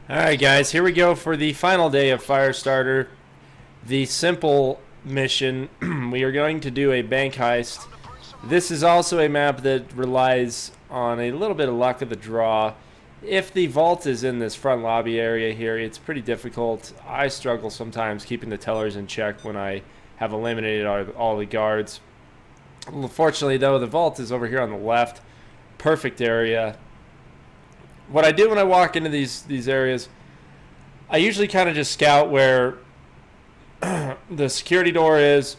Alright guys, here we go for the final day of Firestarter. The simple mission. We are going to do a bank heist. This is also a map that relies on a little bit of luck of the draw. If the vault is in this front lobby area here, it's pretty difficult. I struggle sometimes keeping the tellers in check when I have eliminated all the guards. Fortunately though, the vault is over here on the left. Perfect area. What I do when I walk into these areas, I usually kind of just scout where the security door is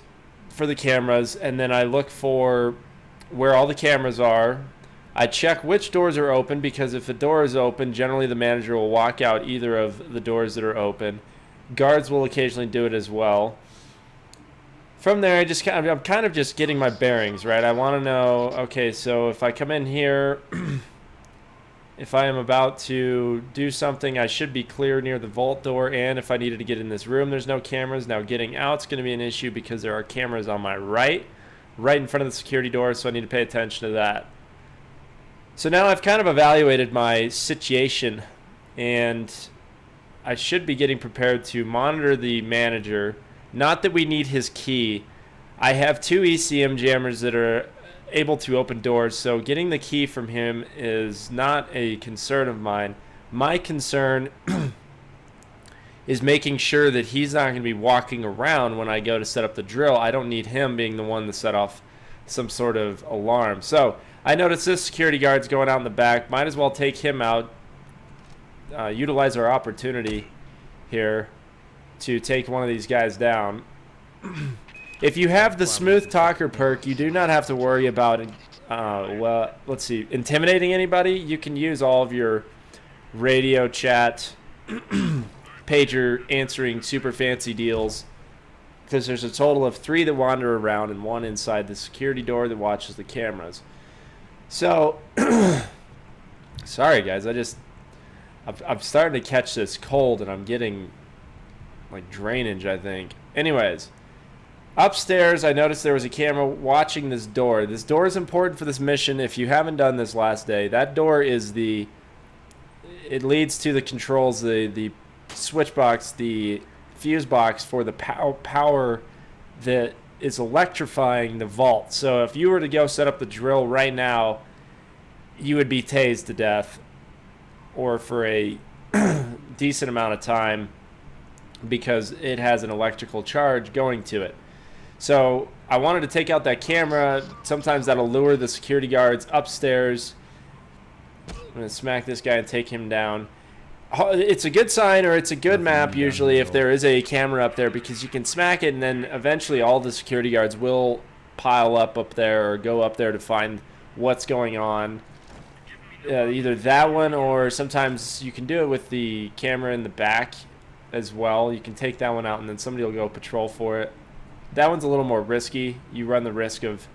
for the cameras, and then I look for where all the cameras are. I check which doors are open, because if the door is open, generally the manager will walk out either of the doors that are open. Guards will occasionally do it as well. From there, I'm kind of just getting my bearings, right? I want to know, okay, so if I come in here, if I am about to do something, I should be clear near the vault door, and if I needed to get in this room, there's no cameras. Now getting out's going to be an issue because there are cameras on my right in front of the security door, so I need to pay attention to that. So now I've kind of evaluated my situation, and I should be getting prepared to monitor the manager. Not that we need his key. I have two ECM jammers that are able to open doors, so getting the key from him is not a concern of mine. My concern is making sure that he's not going to be walking around when I go to set up the drill. I don't need him being the one to set off some sort of alarm. So I notice this security guard's going out in the back. Might as well take him out, utilize our opportunity here to take one of these guys down. If you have the Smooth Talker perk, you do not have to worry about, well, let's see, intimidating anybody. You can use all of your radio chat, pager answering super fancy deals, because there's a total of 3 that wander around and 1 inside the security door that watches the cameras. So, sorry guys, I'm starting to catch this cold and I'm getting like drainage, I think. Anyways. Upstairs, I noticed there was a camera watching this door. This door is important for this mission. If you haven't done this last day, that door is it leads to the controls, the switch box, the fuse box for the power that is electrifying the vault. So if you were to go set up the drill right now, you would be tased to death, or for a decent amount of time, because it has an electrical charge going to it. So I wanted to take out that camera. Sometimes that'll lure the security guards upstairs. I'm going to smack this guy and take him down. It's a good sign, or it's a good map usually, if there is a camera up there, because you can smack it and then eventually all the security guards will pile up there, or go up there to find what's going on. Either that one, or sometimes you can do it with the camera in the back as well. You can take that one out and then somebody will go patrol for it. That one's a little more risky. You run the risk of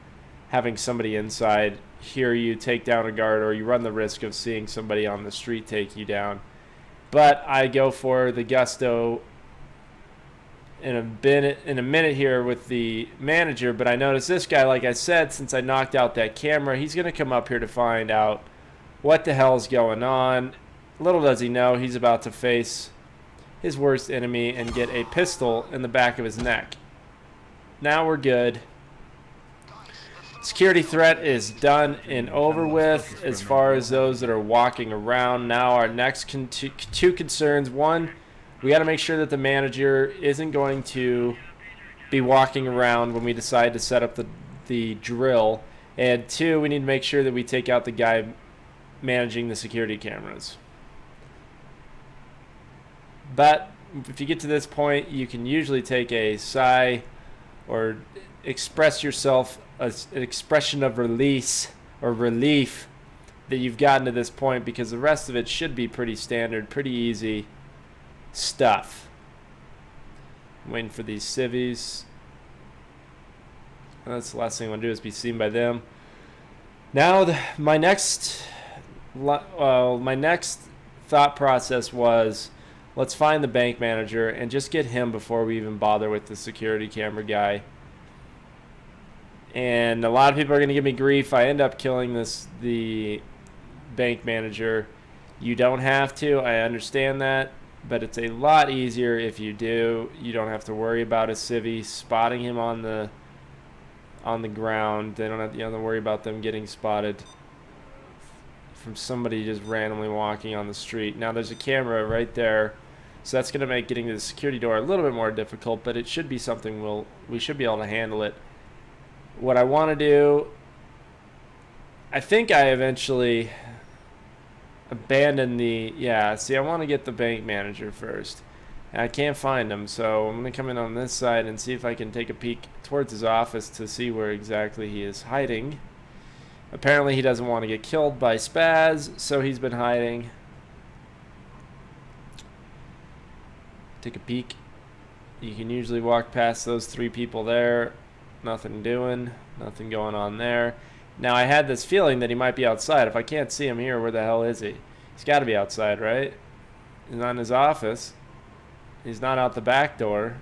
having somebody inside hear you take down a guard, or you run the risk of seeing somebody on the street take you down. But I go for the gusto in a minute here with the manager. But I notice this guy, like I said, since I knocked out that camera, he's going to come up here to find out what the hell's going on. Little does he know, he's about to face his worst enemy and get a pistol in the back of his neck. Now we're good. Security threat is done and over with as far as those that are walking around. Now our next two concerns. One, we got to make sure that the manager isn't going to be walking around when we decide to set up the drill. And 2, we need to make sure that we take out the guy managing the security cameras. But if you get to this point, you can usually take a sigh or express yourself as an expression of release or relief that you've gotten to this point, because the rest of it should be pretty standard, pretty easy stuff. I'm waiting for these civvies. That's the last thing I want to do, is be seen by them. Now my next thought process was, let's find the bank manager and just get him before we even bother with the security camera guy. And a lot of people are going to give me grief. I end up killing the bank manager. You don't have to. I understand that. But it's a lot easier if you do. You don't have to worry about a civvy spotting him on the ground. They don't have to, you don't have to worry about them getting spotted from somebody just randomly walking on the street. Now there's a camera right there, so that's going to make getting to the security door a little bit more difficult, but it should be something we should be able to handle it. What I want to do, I think I eventually abandoned I want to get the bank manager first. And I can't find him, so I'm going to come in on this side and see if I can take a peek towards his office to see where exactly he is hiding. Apparently he doesn't want to get killed by Spaz, so he's been hiding. Take a peek. You can usually walk past those 3 people there. Nothing doing. Nothing going on there. Now I had this feeling that he might be outside. If I can't see him here, where the hell is he? He's got to be outside, right? He's not in his office. He's not out the back door.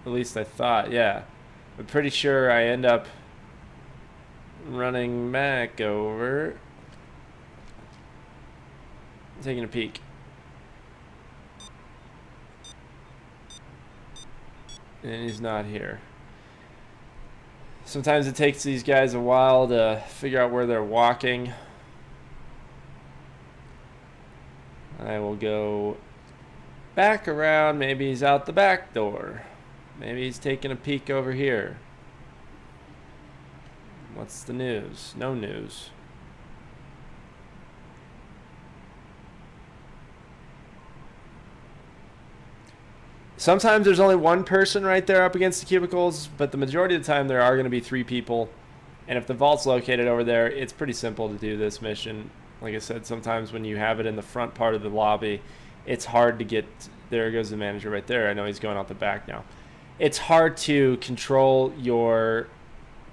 At least I thought, yeah. I'm pretty sure I end up running back over. Taking a peek. And he's not here. Sometimes it takes these guys a while to figure out where they're walking. I will go back around. Maybe he's out the back door. Maybe he's taking a peek over here. What's the news? No news. Sometimes there's only one person right there up against the cubicles, but the majority of the time there are going to be 3 people. And if the vault's located over there, it's pretty simple to do this mission. Like I said, sometimes when you have it in the front part of the lobby, it's hard to get... There goes the manager right there. I know he's going out the back now. It's hard to control your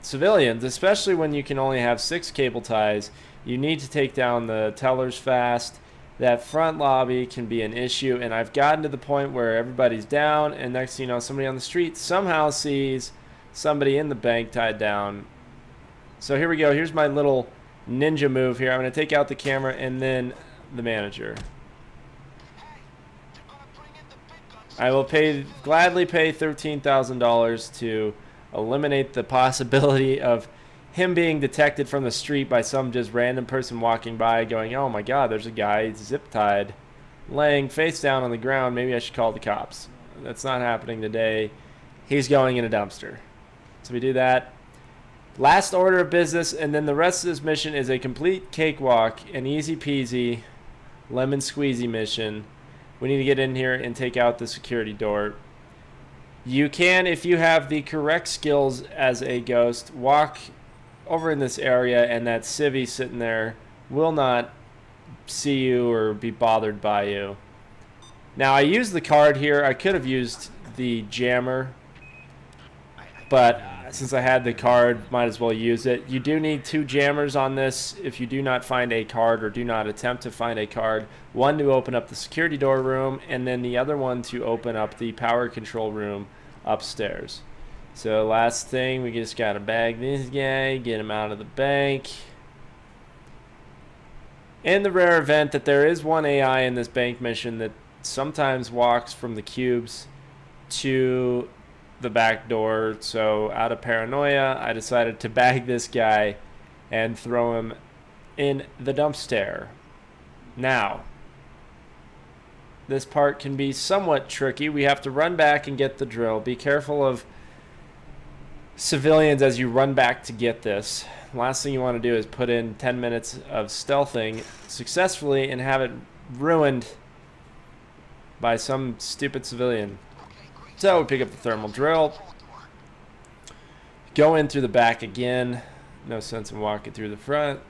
civilians, especially when you can only have 6 cable ties. You need to take down the tellers fast. That front lobby can be an issue, and I've gotten to the point where everybody's down, and next thing you know, somebody on the street somehow sees somebody in the bank tied down. So here we go. Here's my little ninja move here. I'm going to take out the camera and then the manager. I will gladly pay $13,000 to eliminate the possibility of him being detected from the street by some just random person walking by going, oh my god, there's a guy zip-tied laying face down on the ground. Maybe I should call the cops. That's not happening today. He's going in a dumpster. So we do that. Last order of business, and then the rest of this mission is a complete cakewalk, an easy peasy lemon squeezy mission. We need to get in here and take out the security door. You can, if you have the correct skills as a ghost, walk over in this area, and that civvy sitting there will not see you or be bothered by you. Now, I used the card here. I could have used the jammer, but since I had the card, might as well use it. You do need 2 jammers on this if you do not find a card or do not attempt to find a card. One to open up the security door room, and then the other one to open up the power control room upstairs. So last thing, we just gotta bag this guy, get him out of the bank. In the rare event that there is one AI in this bank mission that sometimes walks from the cubes to the back door, so out of paranoia, I decided to bag this guy and throw him in the dumpster. Now, this part can be somewhat tricky. We have to run back and get the drill. Be careful of civilians as you run back to get this. Last thing you want to do is put in 10 minutes of stealthing successfully and have it ruined by some stupid civilian. So we pick up the thermal drill, go in through the back again. No sense in walking through the front.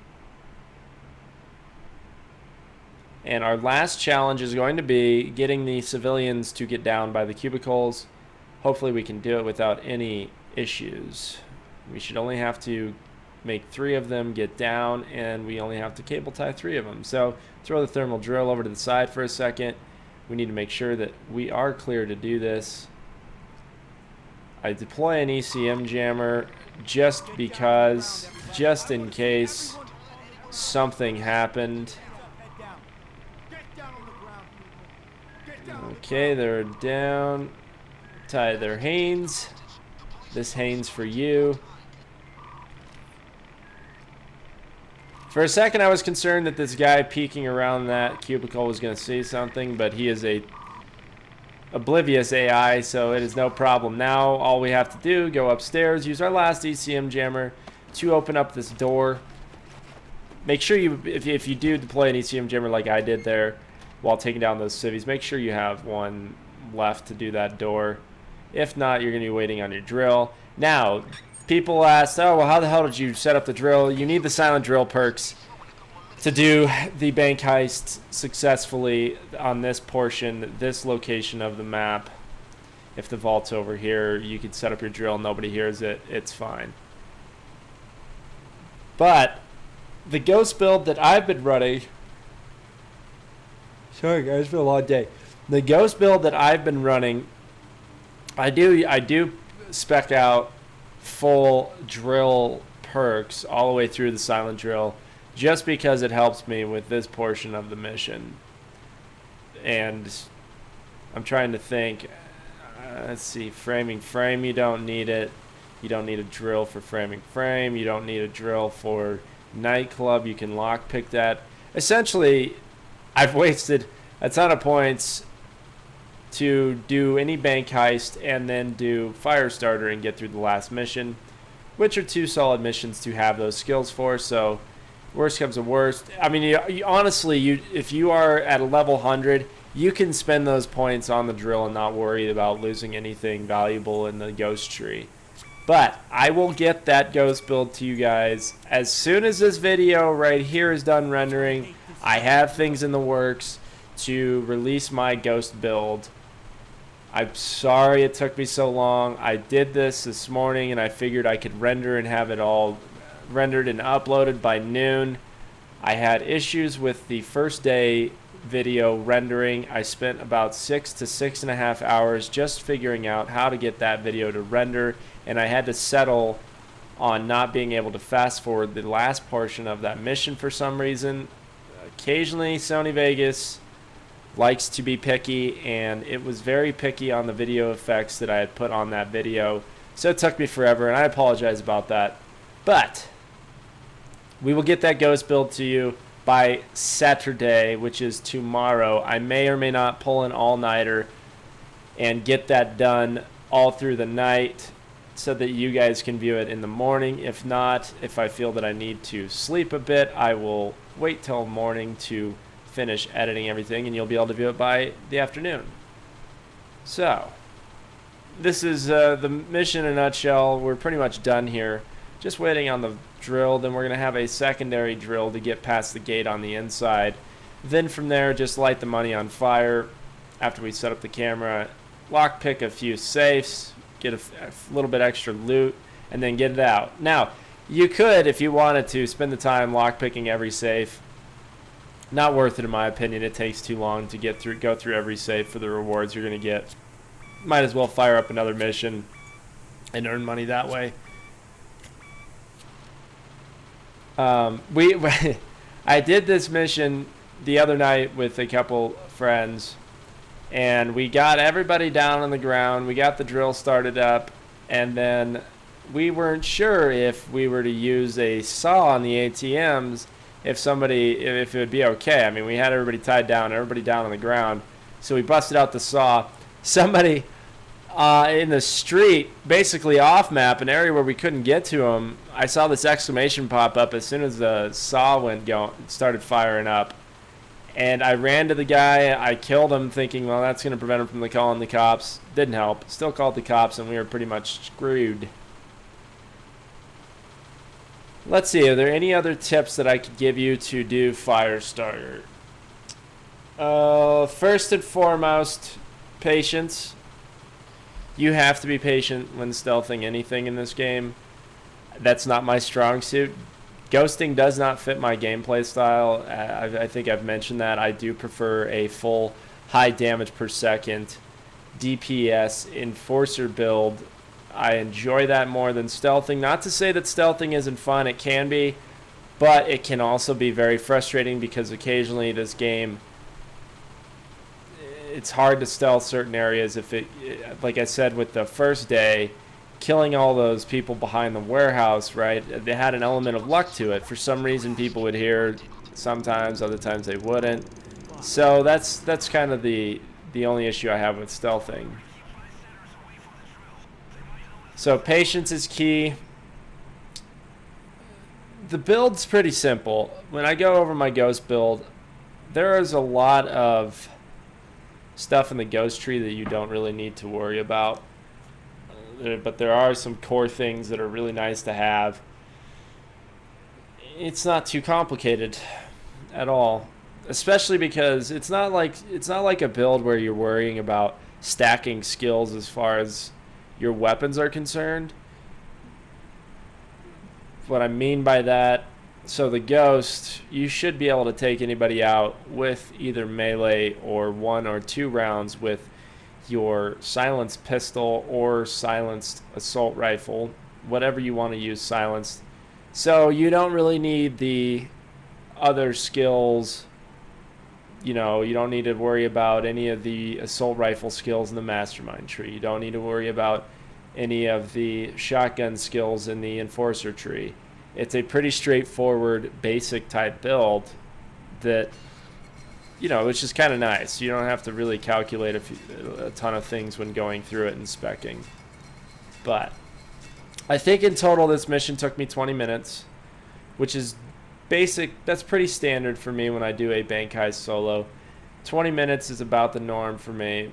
And our last challenge is going to be getting the civilians to get down by the cubicles. Hopefully we can do it without any issues. We should only have to make 3 of them get down, and we only have to cable tie 3 of them. So throw the thermal drill over to the side for a second. We need to make sure that we are clear to do this. I deploy an ECM jammer just because, just in case something happened. Okay, they're down. Tie their Hanes. This Hanes for you. For a second, I was concerned that this guy peeking around that cubicle was going to see something, but he is a oblivious AI, so it is no problem. Now, all we have to do, go upstairs, use our last ECM jammer to open up this door. Make sure you, if you do deploy an ECM jammer like I did there while taking down those civvies, make sure you have one left to do that door. If not, you're going to be waiting on your drill. Now, people asked, oh, well, how the hell did you set up the drill? You need the silent drill perks to do the bank heist successfully on this portion, this location of the map. If the vault's over here, you can set up your drill, nobody hears it, it's fine. But the ghost build that I've been running, sorry guys, it's been a long day. The ghost build that I've been running, I do spec out full drill perks all the way through the silent drill, just because it helps me with this portion of the mission. And I'm trying to think, let's see, framing frame, you don't need it. You don't need a drill for framing frame. You don't need a drill for nightclub. You can lockpick that. Essentially, I've wasted a ton of points to do any bank heist and then do Firestarter and get through the last mission, which are two solid missions to have those skills for. So worst comes to worst, I mean, honestly, if you are at a level 100, you can spend those points on the drill and not worry about losing anything valuable in the ghost tree. But I will get that ghost build to you guys as soon as this video right here is done rendering. I have things in the works to release my ghost build. I'm sorry it took me so long. I did this morning and I figured I could render and have it all rendered and uploaded by noon. I had issues with the first day video rendering. I spent about 6 to 6.5 hours just figuring out how to get that video to render, and I had to settle on not being able to fast forward the last portion of that mission for some reason. Occasionally Sony Vegas likes to be picky, and it was very picky on the video effects that I had put on that video, so it took me forever, and I apologize about that. But we will get that ghost build to you by Saturday, which is tomorrow. I may or may not pull an all-nighter and get that done all through the night so that you guys can view it in the morning. If not, if I feel that I need to sleep a bit, I will wait till morning to finish editing everything, and you'll be able to view it by the afternoon. So, this is the mission in a nutshell. We're pretty much done here. Just waiting on the drill. Then we're going to have a secondary drill to get past the gate on the inside. Then from there, just light the money on fire after we set up the camera. Lockpick a few safes. Get a little bit extra loot. And then get it out. Now, you could, if you wanted to, spend the time lockpicking every safe. Not worth it in my opinion. It takes too long to go through every safe for the rewards you're going to get. Might as well fire up another mission and earn money that way. I did this mission the other night with a couple friends, and we got everybody down on the ground. We got the drill started up, and then we weren't sure if we were to use a saw on the ATMs, if it would be okay. I mean, we had everybody tied down, everybody down on the ground, so we busted out the saw. Somebody in the street, basically off map, an area where we couldn't get to him, I saw this exclamation pop up as soon as the saw started firing up, and I ran to the guy. I killed him thinking, well, that's going to prevent him from calling the cops. Didn't help. Still called the cops, and we were pretty much screwed. Let's see, are there any other tips that I could give you to do Firestarter? First and foremost, patience. You have to be patient when stealthing anything in this game. That's not my strong suit. Ghosting does not fit my gameplay style. I think I've mentioned that. I do prefer a full high damage per second DPS enforcer build I enjoy that more than stealthing. Not to say that stealthing isn't fun. It can be. But it can also be very frustrating because occasionally this game, it's hard to stealth certain areas. If it, like I said with the first day, killing all those people behind the warehouse, right? They had an element of luck to it. For some reason, people would hear sometimes, other times they wouldn't. So that's kind of the only issue I have with stealthing. So patience is key. The build's pretty simple. When I go over my ghost build, there is a lot of stuff in the ghost tree that you don't really need to worry about. But there are some core things that are really nice to have. It's not too complicated at all, especially because it's not like a build where you're worrying about stacking skills as far as your weapons are concerned. What I mean by that, so the ghost, you should be able to take anybody out with either melee or 1 or 2 rounds with your silenced pistol or silenced assault rifle, whatever you want to use silenced. So you don't really need the other skills. You know, you don't need to worry about any of the assault rifle skills in the mastermind tree. You don't need to worry about any of the shotgun skills in the enforcer tree. It's a pretty straightforward basic type build that, you know, it's just kind of nice. You don't have to really calculate a ton of things when going through it and speccing. But I think in total this mission took me 20 minutes, which is basic. That's pretty standard for me when I do a bank heist solo. 20 minutes is about the norm for me.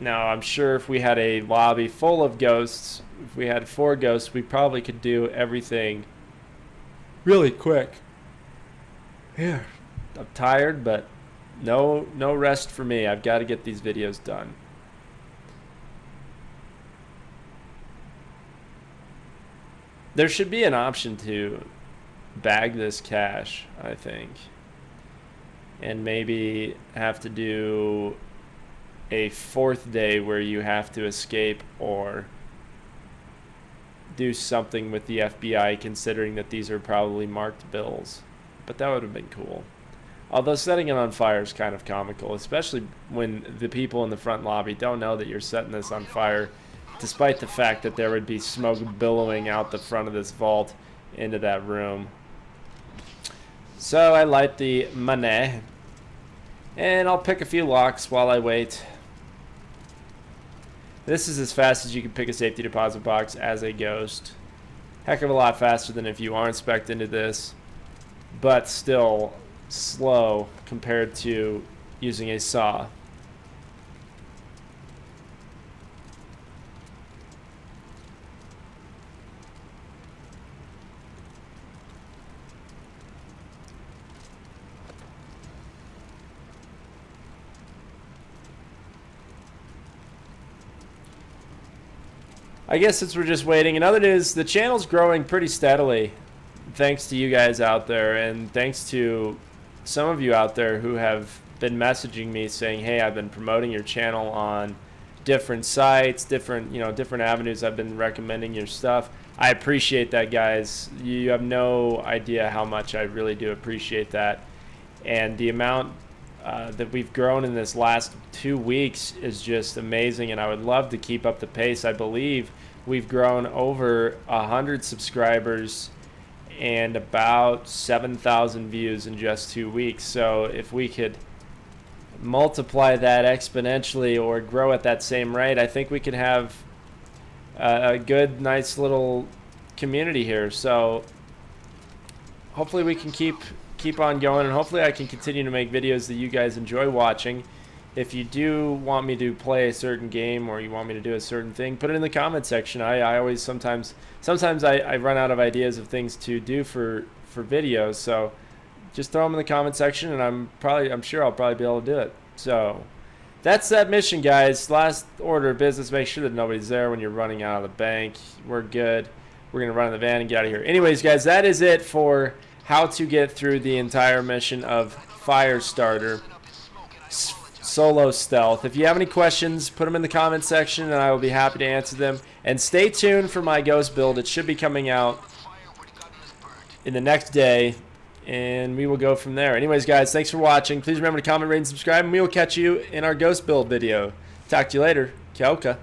Now, I'm sure if we had a lobby full of ghosts, if we had 4 ghosts, we probably could do everything really quick. Yeah, I'm tired, but no rest for me. I've got to get these videos done. There should be an option to bag this cash, I think, and maybe have to do a 4th day where you have to escape or do something with the FBI, considering that these are probably marked bills. But that would have been cool. Although setting it on fire is kind of comical, especially when the people in the front lobby don't know that you're setting this on fire, despite the fact that there would be smoke billowing out the front of this vault into that room. So I light the money, and I'll pick a few locks while I wait. This is as fast as you can pick a safety deposit box as a ghost. Heck of a lot faster than if you aren't spec'd into this, but still slow compared to using a saw. I guess since we're just waiting, another news, the channel's growing pretty steadily thanks to you guys out there, and thanks to some of you out there who have been messaging me saying, hey, I've been promoting your channel on different sites, different avenues. I've been recommending your stuff. I appreciate that, guys. You have no idea how much I really do appreciate that. And the amount that we've grown in this last 2 weeks is just amazing, and I would love to keep up the pace. I believe we've grown over 100 subscribers and about 7,000 views in just 2 weeks. So if we could multiply that exponentially or grow at that same rate, I think we could have a good, nice little community here. So hopefully we can keep on going, and hopefully I can continue to make videos that you guys enjoy watching. If you do want me to play a certain game or you want me to do a certain thing, put it in the comment section. I always sometimes I run out of ideas of things to do for videos, so just throw them in the comment section, and I'm sure I'll probably be able to do it. So that's that mission, guys. Last order of business, make sure that nobody's there when you're running out of the bank. We're good. We're gonna run in the van and get out of here. Anyways, guys, that is it for how to get through the entire mission of Firestarter. solo stealth. If you have any questions, put them in the comment section and I will be happy to answer them. And stay tuned for my ghost build. It should be coming out in the next day, and we will go from there. Anyways, guys, thanks for watching. Please remember to comment, rate, and subscribe, and we will catch you in our ghost build video. Talk to you later. Kia ora.